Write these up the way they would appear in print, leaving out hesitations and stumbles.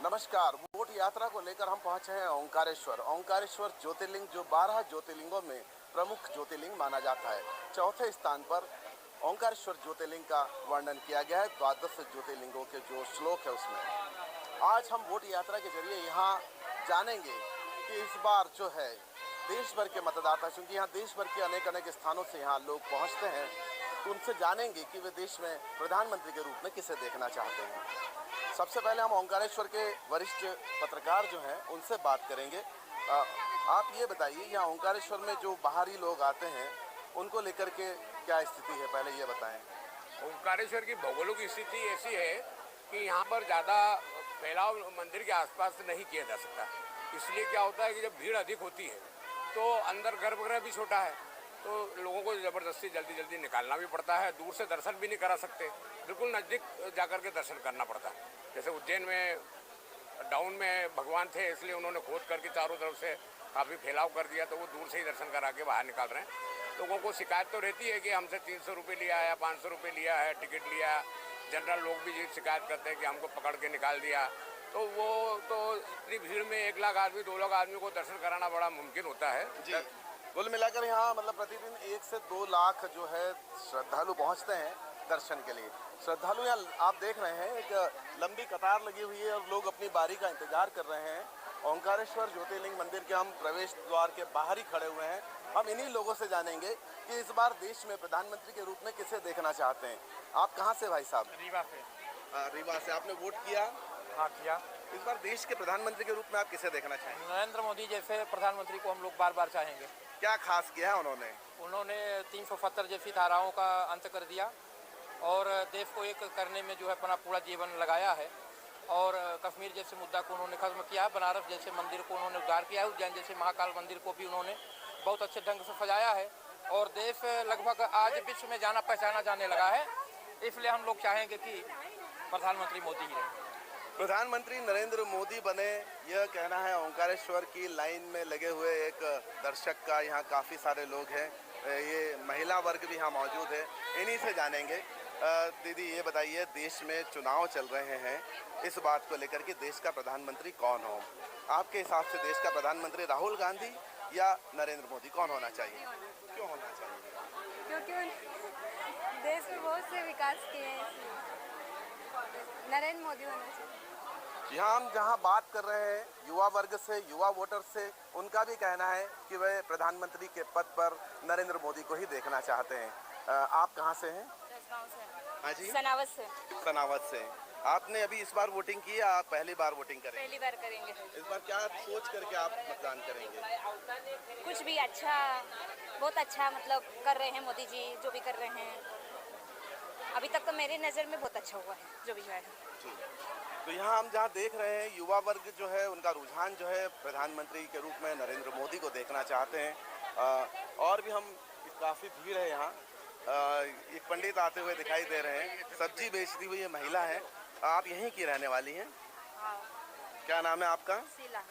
नमस्कार। वोट यात्रा को लेकर हम पहुंचे हैं ओंकारेश्वर। ओंकारेश्वर ज्योतिर्लिंग जो 12 ज्योतिर्लिंगों में प्रमुख ज्योतिर्लिंग माना जाता है, चौथे स्थान पर ओंकारेश्वर ज्योतिर्लिंग का वर्णन किया गया है। 12 ज्योतिर्लिंगों के जो श्लोक है उसमें आज हम वोट यात्रा के जरिए यहाँ जानेंगे कि इस बार जो है देश भर के मतदाता, क्योंकि यहाँ देश भर के अनेक अनेक स्थानों से यहाँ लोग पहुँचते हैं, तो उनसे जानेंगे कि वे देश में प्रधानमंत्री के रूप में किसे देखना चाहते हैं। सबसे पहले हम ओंकारेश्वर के वरिष्ठ पत्रकार जो हैं उनसे बात करेंगे। आप ये बताइए, यहाँ ओंकारेश्वर में जो बाहरी लोग आते हैं उनको लेकर के क्या स्थिति है, पहले ये बताएं। ओंकारेश्वर की भौगोलिक स्थिति ऐसी है कि यहाँ पर ज़्यादा फैलाव मंदिर के आसपास नहीं किया जा सकता। इसलिए क्या होता है कि जब भीड़ अधिक होती है तो अंदर गर्भगृह भी छोटा है, तो लोगों को ज़बरदस्ती जल्दी जल्दी निकालना भी पड़ता है। दूर से दर्शन भी नहीं करा सकते, बिल्कुल नज़दीक जाकर के दर्शन करना पड़ता है। जैसे उज्जैन में डाउन में भगवान थे, इसलिए उन्होंने खोद करके चारों तरफ से काफ़ी फैलाव कर दिया, तो वो दूर से ही दर्शन करा के बाहर निकाल रहे हैं। लोगों को शिकायत तो रहती है कि हमसे 300 रुपये लिया है, 500 रुपये लिया है, टिकट लिया। जनरल लोग भी ये शिकायत करते हैं कि हमको पकड़ के निकाल दिया। तो वो तो इतनी भीड़ में 1 लाख आदमी 2 लाख आदमी को दर्शन कराना बड़ा मुमकिन होता है जी। कुल मिलाकर यहाँ मतलब प्रतिदिन 1 से 2 लाख जो है श्रद्धालु पहुँचते हैं दर्शन के लिए। श्रद्धालु यहाँ आप देख रहे हैं एक लंबी कतार लगी हुई है और लोग अपनी बारी का इंतजार कर रहे हैं। ओंकारेश्वर ज्योतिर्लिंग मंदिर के हम प्रवेश द्वार के बाहर ही खड़े हुए हैं। हम इन्हीं लोगों से जानेंगे कि इस बार देश में प्रधानमंत्री के रूप में किसे देखना चाहते हैं। आप कहाँ से भाई साहब? रीवा से। रीवा से। आपने वोट किया? हाँ किया। इस बार देश के प्रधानमंत्री के रूप में आप किसे देखना चाहेंगे? नरेंद्र मोदी जैसे प्रधानमंत्री को हम लोग बार बार चाहेंगे। क्या खास किया है उन्होंने? उन्होंने 370 जैसी धाराओं का अंत कर दिया और देश को एक करने में जो है अपना पूरा जीवन लगाया है। और कश्मीर जैसे मुद्दा को उन्होंने खत्म किया, बनारस जैसे मंदिर को उन्होंने उद्धार किया, उज्जैन जैसे महाकाल मंदिर को भी उन्होंने बहुत अच्छे ढंग से सजाया है और देश लगभग आज विश्व में जाना पहचाना जाने लगा है। इसलिए हम लोग चाहेंगे कि प्रधानमंत्री मोदी ही रहे। प्रधानमंत्री नरेंद्र मोदी बने, यह कहना है ओंकारेश्वर की लाइन में लगे हुए एक दर्शक का। यहाँ काफ़ी सारे लोग हैं, ये महिला वर्ग भी यहाँ मौजूद है, इन्हीं से जानेंगे। दीदी ये बताइए, देश में चुनाव चल रहे हैं, इस बात को लेकर कि देश का प्रधानमंत्री कौन हो? आपके हिसाब से देश का प्रधानमंत्री राहुल गांधी या नरेंद्र मोदी, कौन होना चाहिए? क्यों होना चाहिए? क्योंकि देश में बहुत से विकास किए हैं, नरेंद्र मोदी होना चाहिए। यहाँ हम जहाँ बात कर रहे हैं युवा वर्ग से, युवा वोटर से, उनका भी कहना है कि वे प्रधानमंत्री के पद पर नरेंद्र मोदी को ही देखना चाहते हैं। आप कहाँ से हैं? हाँ जी, सनावत से। सनावत से। आपने अभी इस बार वोटिंग की या आप पहली बार वोटिंग करेंगे? पहली बार करेंगे। इस बार क्या सोच करके आप मतदान करेंगे? कुछ भी अच्छा, बहुत अच्छा मतलब कर रहे हैं मोदी जी, जो भी कर रहे हैं अभी तक तो मेरी नज़र में बहुत अच्छा हुआ है जो भी हुआ है। तो यहाँ हम जहाँ देख रहे हैं युवा वर्ग जो है उनका रुझान जो है प्रधानमंत्री के रूप में नरेंद्र मोदी को देखना चाहते हैं। और भी हम काफ़ी भीड़ है यहाँ। एक पंडित आते हुए दिखाई दे रहे हैं, सब्जी बेचती हुई ये महिला है। आप यहीं की रहने वाली हैं? हाँ। क्या नाम है आपका? शीला।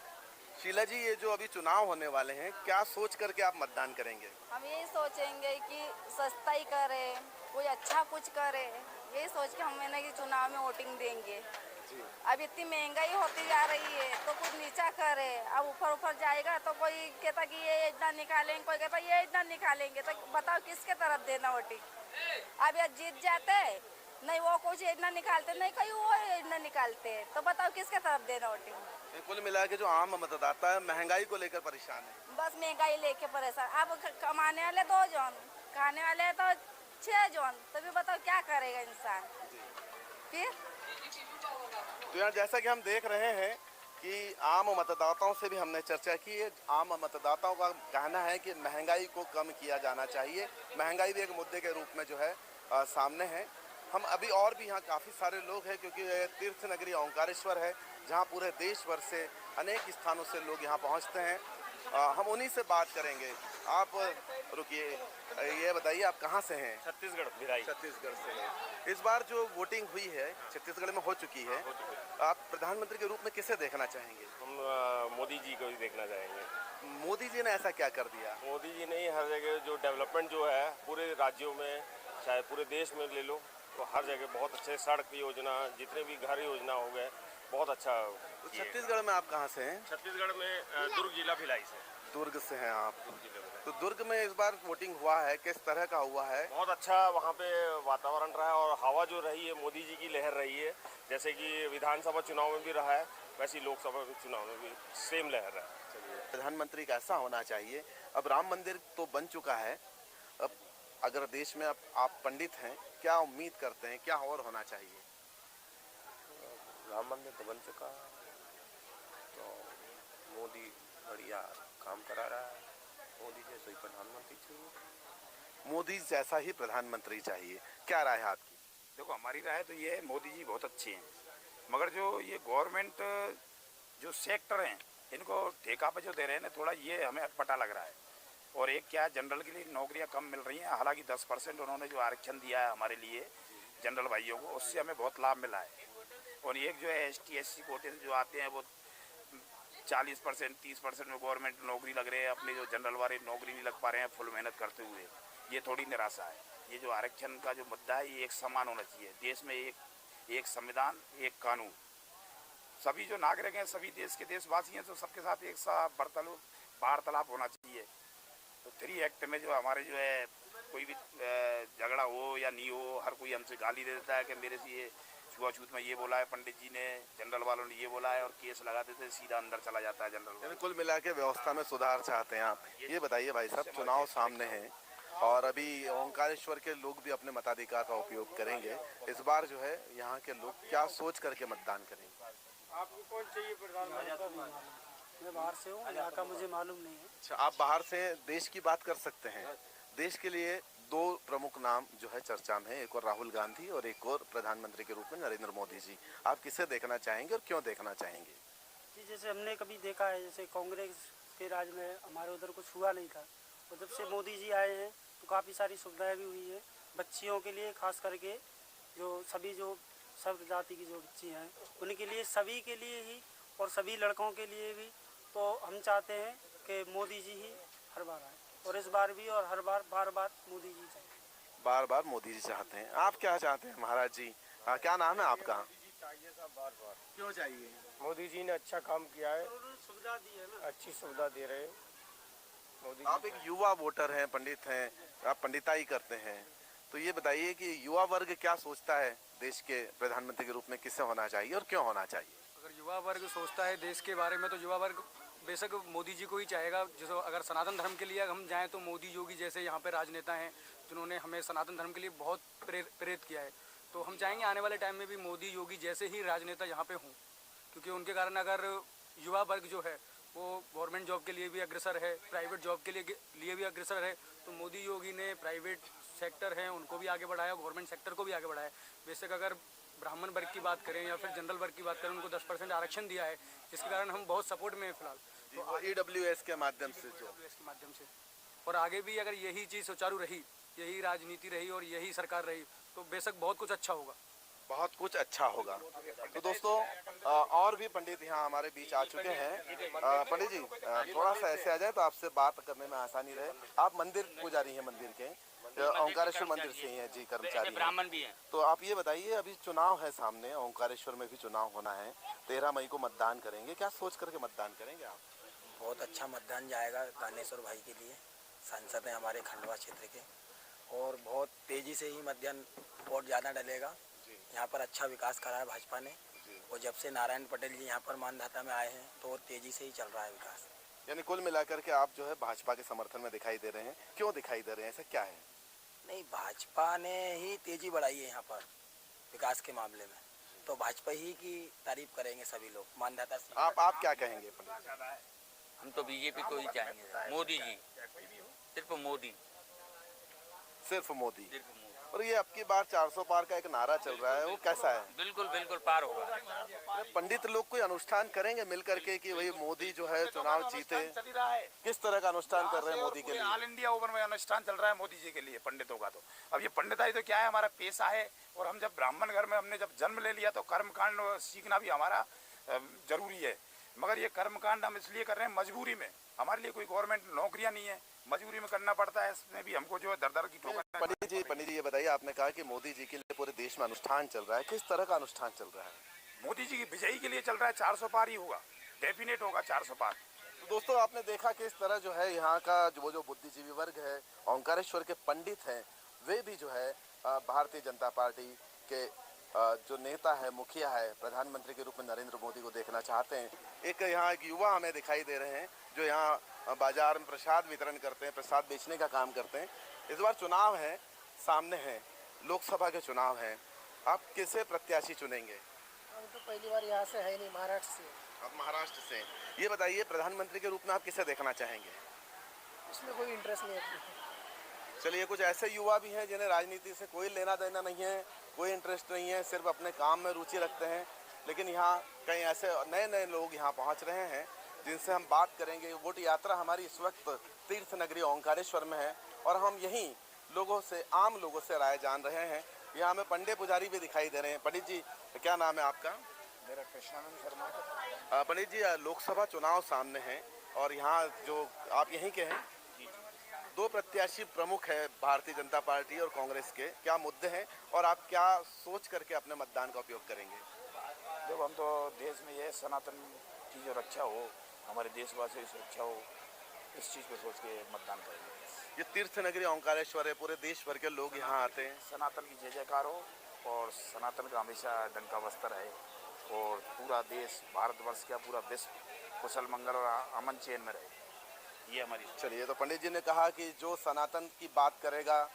शीला जी, ये जो अभी चुनाव होने वाले हैं, क्या सोच करके आप मतदान करेंगे? हम यही सोचेंगे कि सस्ता ही करे, कोई अच्छा कुछ करे, यही सोच के हम मैंने कि चुनाव में वोटिंग देंगे। अब इतनी महंगाई होती जा रही है तो कुछ नीचा करे। अब ऊपर ऊपर जाएगा तो कोई कहता कि ये इतना निकालेंगे, कोई कहता ये इतना निकालेंगे, तो बताओ किसके तरफ देना वोटिंग? अब ये जीत जाते नहीं, वो कुछ इतना निकालते नहीं, कोई वो इतना निकालते, तो बताओ किसके तरफ देना वोटिंग? कुल मिला के जो आम मतदाता है महंगाई को लेकर परेशान है। बस महंगाई लेके परेशान। अब कमाने वाले 2 जन, खाने वाले तो 6 जन, तभी बताओ क्या करेगा इंसान फिर? तो यार जैसा कि हम देख रहे हैं कि आम मतदाताओं से भी हमने चर्चा की है। आम मतदाताओं का कहना है कि महंगाई को कम किया जाना चाहिए। महंगाई भी एक मुद्दे के रूप में जो है सामने है। हम अभी और भी यहाँ काफ़ी सारे लोग हैं, क्योंकि तीर्थ नगरी ओंकारेश्वर है जहाँ पूरे देश भर से अनेक स्थानों से लोग यहाँ पहुँचते हैं। हम उन्हीं से बात करेंगे। आप रुकिए, ये बताइए आप कहाँ से हैं? छत्तीसगढ़, भिराई। छत्तीसगढ़ से हैं। इस बार जो वोटिंग हुई है छत्तीसगढ़ में हो चुकी है, आप प्रधानमंत्री के रूप में किसे देखना चाहेंगे? हम मोदी जी को ही देखना चाहेंगे। मोदी जी ने ऐसा क्या कर दिया? मोदी जी ने हर जगह जो डेवलपमेंट जो है पूरे राज्यों में, चाहे पूरे देश में ले लो, तो हर जगह बहुत अच्छे सड़क योजना, जितने भी घर योजना हो गए, बहुत अच्छा तो किए। छत्तीसगढ़ में आप कहाँ से हैं? छत्तीसगढ़ में दुर्ग जिला भिलाई से। दुर्ग से हैं आप। जिले में। तो दुर्ग में इस बार वोटिंग हुआ है, किस तरह का हुआ है? बहुत अच्छा वहाँ पे वातावरण रहा है और हवा जो रही है मोदी जी की लहर रही है, जैसे कि विधानसभा चुनाव में भी रहा है वैसे ही लोकसभा चुनाव में भी सेम लहर है। प्रधानमंत्री कैसा होना चाहिए? अब राम मंदिर तो बन चुका है, अब अगर देश में अब आप पंडित हैं, क्या उम्मीद करते हैं, क्या और होना चाहिए? राम मंदिर तो बन चुका है, तो मोदी बढ़िया काम करा रहा है। मोदी जैसा ही प्रधानमंत्री चाहिए। मोदी जैसा ही प्रधानमंत्री चाहिए, क्या राय है आपकी? देखो हमारी राय तो ये है, मोदी जी बहुत अच्छे हैं, मगर जो ये गवर्नमेंट जो सेक्टर हैं इनको ठेका पे जो दे रहे हैं ना, थोड़ा ये हमें अटपटा लग रहा है। और एक क्या है, जनरल के लिए नौकरियां कम मिल रही हैं, हालांकि 10% उन्होंने जो आरक्षण दिया है हमारे लिए जनरल भाइयों को, उससे हमें बहुत लाभ मिला है। और एक जो है ST SC कोटे से जो आते हैं वो 40% 30% में गवर्नमेंट नौकरी लग रहे हैं, अपने जो जनरल वाले नौकरी नहीं लग पा रहे हैं फुल मेहनत करते हुए, ये थोड़ी निराशा है। ये जो आरक्षण का जो मुद्दा है ये एक समान होना चाहिए। देश में एक संविधान, एक कानून, सभी जो नागरिक हैं, सभी देश के देशवासी हैं, तो सबके साथ एक सा वार्तालाप होना चाहिए। तो 3 एक्ट में जो हमारे जो है कोई भी झगड़ा हो या नहीं हो, हर कोई हमसे गाली दे देता है कि मेरे से ये छुआछूत में ये बोला है पंडित जी ने, जनरल वालों ने ये बोला है, और केस लगा देते सीधा अंदर चला जाता है जनरल वाला। कुल मिला के व्यवस्था में सुधार चाहते हैं आप। ये बताइए भाई साहब, चुनाव सामने है और अभी ओंकारेश्वर के लोग भी अपने मताधिकार का उपयोग करेंगे। इस बार जो है यहाँ के लोग क्या सोच करके मतदान करेंगे? आपको कौन चाहिए प्रधानमंत्री? मैं बाहर से हूँ, यहाँ का मुझे मालूम नहीं है। अच्छा, आप बाहर से देश की बात कर सकते हैं। देश के लिए 2 प्रमुख नाम जो है चर्चा में है, एक और राहुल गांधी और एक और प्रधानमंत्री के रूप में नरेंद्र मोदी जी। आप किसे देखना चाहेंगे और क्यों देखना चाहेंगे? जी, जैसे हमने कभी देखा है, जैसे कांग्रेस के राज में हमारे उधर कुछ हुआ नहीं था, और जब से मोदी जी आए हैं तो काफ़ी सारी सुविधाएं भी हुई है बच्चियों के लिए, खास करके जो सभी जो सब जाति की जो बच्ची हैं उनके लिए, सभी के लिए ही, और सभी लड़कों के लिए भी। तो हम चाहते हैं कि मोदी जी ही हर बार आए, और इस बार भी, और हर बार बार मोदी जी चाहिए। बार बार मोदी जी चाहते हैं। आप क्या चाहते हैं महाराज जी? क्या नाम है आपका? चाहिए सब बार बार। क्यों चाहिए? मोदी जी ने अच्छा काम किया है, उन्होंने सुविधा दी है ना, अच्छी सुविधा दे रहे हैं मोदी आप एक युवा वोटर हैं, पंडित हैं, आप पंडिताई करते हैं, तो ये बताइए कि युवा वर्ग क्या सोचता है देश के प्रधानमंत्री के रूप में, किससे होना चाहिए और क्यों होना चाहिए? अगर युवा वर्ग सोचता है देश के बारे में तो युवा वर्ग बेशक मोदी जी को ही चाहेगा। जैसे अगर सनातन धर्म के लिए हम जाएं तो मोदी योगी जैसे यहाँ पे राजनेता हैं जिन्होंने हमें सनातन धर्म के लिए बहुत प्रेरित किया है, तो हम चाहेंगे आने वाले टाइम में भी मोदी योगी जैसे ही राजनेता यहाँ पे हों, क्योंकि उनके कारण अगर युवा वर्ग जो है वो गवर्नमेंट जॉब के लिए भी अग्रसर है, प्राइवेट जॉब के लिए भी अग्रसर है, तो मोदी योगी ने प्राइवेट सेक्टर हैं उनको भी आगे बढ़ाया, गवर्नमेंट सेक्टर को भी आगे बढ़ाया। बेशक अगर ब्राह्मण वर्ग की बात करें या फिर जनरल वर्ग की बात करें, उनको 10% आरक्षण दिया है, जिसके कारण हम बहुत सपोर्ट में हैं फिलहाल। तो EWS के माध्यम से जो के माध्यम से, और आगे भी अगर यही चीज़ सुचारू रही, यही राजनीति रही और यही सरकार रही, तो बेशक बहुत कुछ अच्छा होगा। बहुत कुछ अच्छा होगा। तो दोस्तों और भी पंडित यहाँ हमारे बीच आ चुके हैं। पंडित जी थोड़ा सा ऐसे आ जाए तो आपसे बात करने में आसानी रहे। आप मंदिर पुजारी हैं, मंदिर के ओंकारेश्वर मंदिर से ही हैं जी, कर्मचारी ब्राह्मण भी हैं। तो आप ये बताइए, अभी चुनाव है सामने, ओंकारेश्वर में भी चुनाव होना है, 13 मई को मतदान करेंगे, क्या सोच करके मतदान करेंगे आप? बहुत अच्छा मतदान जाएगा कानेश्वर भाई के लिए, सांसद हैं हमारे खंडवा क्षेत्र के, और बहुत तेज़ी से ही मतदान वोट ज़्यादा डलेगा। यहाँ पर अच्छा विकास करा है भाजपा ने, और जब से नारायण पटेल जी यहाँ पर मानधाता में आए हैं तो तेज़ी से ही चल रहा है विकास। यानी कुल मिलाकर के आप जो है भाजपा के समर्थन में दिखाई दे रहे हैं। क्यों दिखाई दे रहे हैं, ऐसा क्या है? नहीं, भाजपा ने ही तेज़ी बढ़ाई है यहाँ पर विकास के मामले में, तो भाजपा ही की तारीफ करेंगे सभी लोग, मानधाता। आप क्या कहेंगे पंडित? हम तो बीजेपी को ही चाहेंगे, मोदी जी, सिर्फ मोदी, सिर्फ मोदी। और ये अब की बार 400 पार का एक नारा चल रहा है, वो कैसा है? बिल्कुल बिल्कुल पार होगा। पंडित लोग कोई अनुष्ठान करेंगे मिल करके कि वही मोदी जो है चुनाव जीते? किस तरह का अनुष्ठान कर रहे हैं मोदी के लिए? ऑल इंडिया ओवर में अनुष्ठान चल रहा है मोदी जी के लिए पंडितों का। तो अब ये पंडिताई तो क्या है, हमारा पेशा है, और हम जब ब्राह्मण घर में हमने जब जन्म ले लिया तो कर्मकांड सीखना भी हमारा जरूरी है। मगर ये कर्मकांड हम इसलिए कर रहे हैं मजबूरी में, हमारे लिए कोई गवर्नमेंट नौकरियां नहीं है, मजबूरी में करना पड़ता है। इसमें भी हमको जो है दर की ठोकर। पंडित जी ये बताइए, आपने कहा कि मोदी जी के लिए पूरे देश में अनुष्ठान चल रहा है, किस तरह का अनुष्ठान चल रहा है? मोदी जी की विजयी के लिए चल रहा है। 400 पार ही होगा, डेफिनेट होगा 400 पार। तो दोस्तों आपने देखा कि इस तरह जो है यहाँ का जो बुद्धिजीवी वर्ग है, ओंकारेश्वर के पंडित हैं, वे भी जो है भारतीय जनता पार्टी के जो नेता है, मुखिया है, प्रधानमंत्री के रूप में नरेंद्र मोदी को देखना चाहते हैं। एक यहाँ एक युवा हमें दिखाई दे रहे हैं जो यहाँ बाजार में प्रसाद वितरण करते हैं, प्रसाद बेचने का काम करते हैं। इस बार चुनाव है, सामने है, लोकसभा के चुनाव हैं, आप किसे प्रत्याशी चुनेंगे? हम तो पहली बार यहाँ से है नहीं, महाराष्ट्र से। आप महाराष्ट्र से, ये बताइए प्रधानमंत्री के रूप में आप किसे देखना चाहेंगे? उसमें कोई इंटरेस्ट नहीं है। चलिए, कुछ ऐसे युवा भी हैं जिन्हें राजनीति से कोई लेना देना नहीं है, कोई इंटरेस्ट नहीं है, सिर्फ अपने काम में रुचि रखते हैं। लेकिन यहाँ कई ऐसे नए नए लोग यहाँ पहुँच रहे हैं जिनसे हम बात करेंगे। वोट यात्रा हमारी इस वक्त तीर्थ नगरी ओंकारेश्वर में है और हम यहीं लोगों से, आम लोगों से राय जान रहे हैं। यहाँ हमें पंडित पुजारी भी दिखाई दे रहे हैं। पंडित जी, क्या नाम है आपका? मेरा कृष्णानंद शर्मा। पंडित जी, लोकसभा चुनाव सामने हैं और यहाँ जो आप यहीं के हैं, दो प्रत्याशी प्रमुख है भारतीय जनता पार्टी और कांग्रेस के, क्या मुद्दे हैं और आप क्या सोच करके अपने मतदान का उपयोग करेंगे? देखो, हम तो देश में ये सनातन की जो रक्षा हो, हमारे देशवासियों की सुरक्षा हो, इस चीज़ पे सोच के मतदान करेंगे। ये तीर्थ नगरी ओंकारेश्वर है, पूरे देश भर के लोग यहाँ आते हैं। सनातन की जय जयकार हो और सनातन का हमेशा डंका बस्तर है और पूरा देश, भारतवर्ष का पूरा विश्व कुशल मंगल और अमन चैन में रहे, ये हमारी। चलिए, तो पंडित जी ने कहा कि जो सनातन की बात करेगा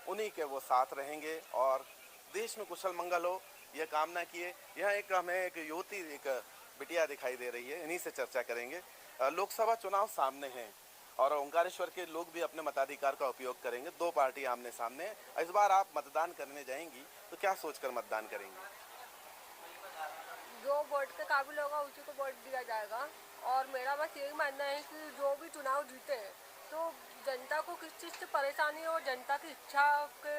उन्हीं के वो साथ रहेंगे और देश में कुशल मंगल हो, यह कामना किए। यहाँ हमें एक युवती, एक बिटिया दिखाई दे रही है, इन्हीं से चर्चा करेंगे। लोकसभा चुनाव सामने हैं और ओंकारेश्वर के लोग भी अपने मताधिकार का उपयोग करेंगे। दो पार्टी आमने सामने है। इस बार आप मतदान करने जाएंगी तो क्या सोचकर मतदान करेंगे? जो वोट के काबिल होगा उसी को वोट दिया जाएगा और मेरा बस यही मानना है कि जो भी चुनाव जीते हैं तो जनता को किस चीज़ से परेशानी हो, जनता की इच्छा के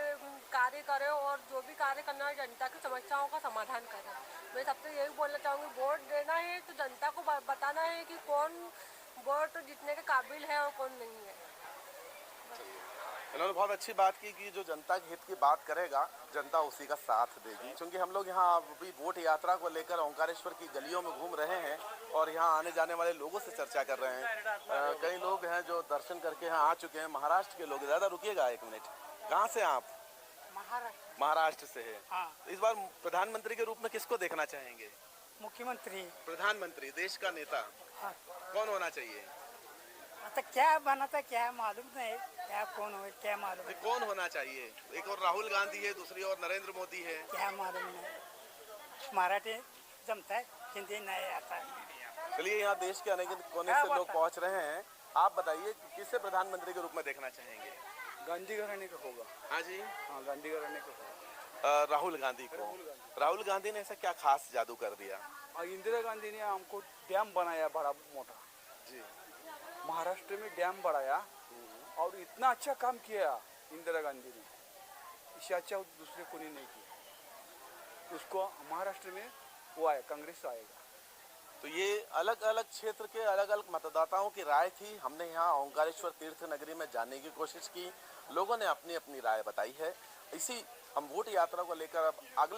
कार्य करे और जो भी कार्य करना है जनता की समस्याओं का समाधान करे। मैं सबसे यही बोलना चाहूँगी, वोट देना है तो जनता को बताना है कि कौन वोट जीतने के काबिल है और कौन नहीं है। इन्होंने बहुत अच्छी बात की कि जो जनता के हित की बात करेगा जनता उसी का साथ देगी। क्योंकि हम लोग यहाँ अभी वोट यात्रा को लेकर ओंकारेश्वर की गलियों में घूम रहे हैं और यहाँ आने जाने वाले लोगों से चर्चा कर रहे हैं। कई लोग हैं जो दर्शन करके यहाँ आ चुके हैं। महाराष्ट्र के लोग, ज़्यादा रुकिएगा एक मिनट, कहाँ से आप? महाराष्ट्र से है। हाँ। इस बार प्रधानमंत्री के रूप में किसको देखना चाहेंगे? मुख्यमंत्री, प्रधानमंत्री, देश का नेता। हाँ। कौन होना चाहिए? तो क्या बना था, क्या मालूम नहीं, क्या कौन हो, क्या मालूम है? कौन होना चाहिए? एक और राहुल गांधी है, दूसरी और नरेंद्र मोदी है। क्या मालूम नहीं, मराठी जमता है, हिंदी नहीं आता है। चलिए, यहाँ देश के अनेक कोने से लोग पहुँच रहे हैं। आप बताइए किसे प्रधानमंत्री के रूप में देखना चाहेंगे? गांधी घराने का होगा। हाँ जी, हाँ, गांधी घराने का होगा। राहुल गांधी को। राहुल गांधी ने ऐसा क्या खास जादू कर दिया? इंदिरा गांधी ने हमको डैम बनाया बड़ा मोटा जी, महाराष्ट्र में डैम बढ़ाया और इतना अच्छा काम किया इंदिरा गांधी ने, इससे अच्छा दूसरे को नहीं किया। उसको महाराष्ट्र में वो आया, कांग्रेस आएगा। तो ये अलग अलग क्षेत्र के अलग अलग मतदाताओं की राय थी। हमने यहाँ ओंकारेश्वर तीर्थ नगरी में जानने की कोशिश की, लोगों ने अपनी अपनी राय बताई है। इसी हम वोट यात्रा को लेकर अब अगले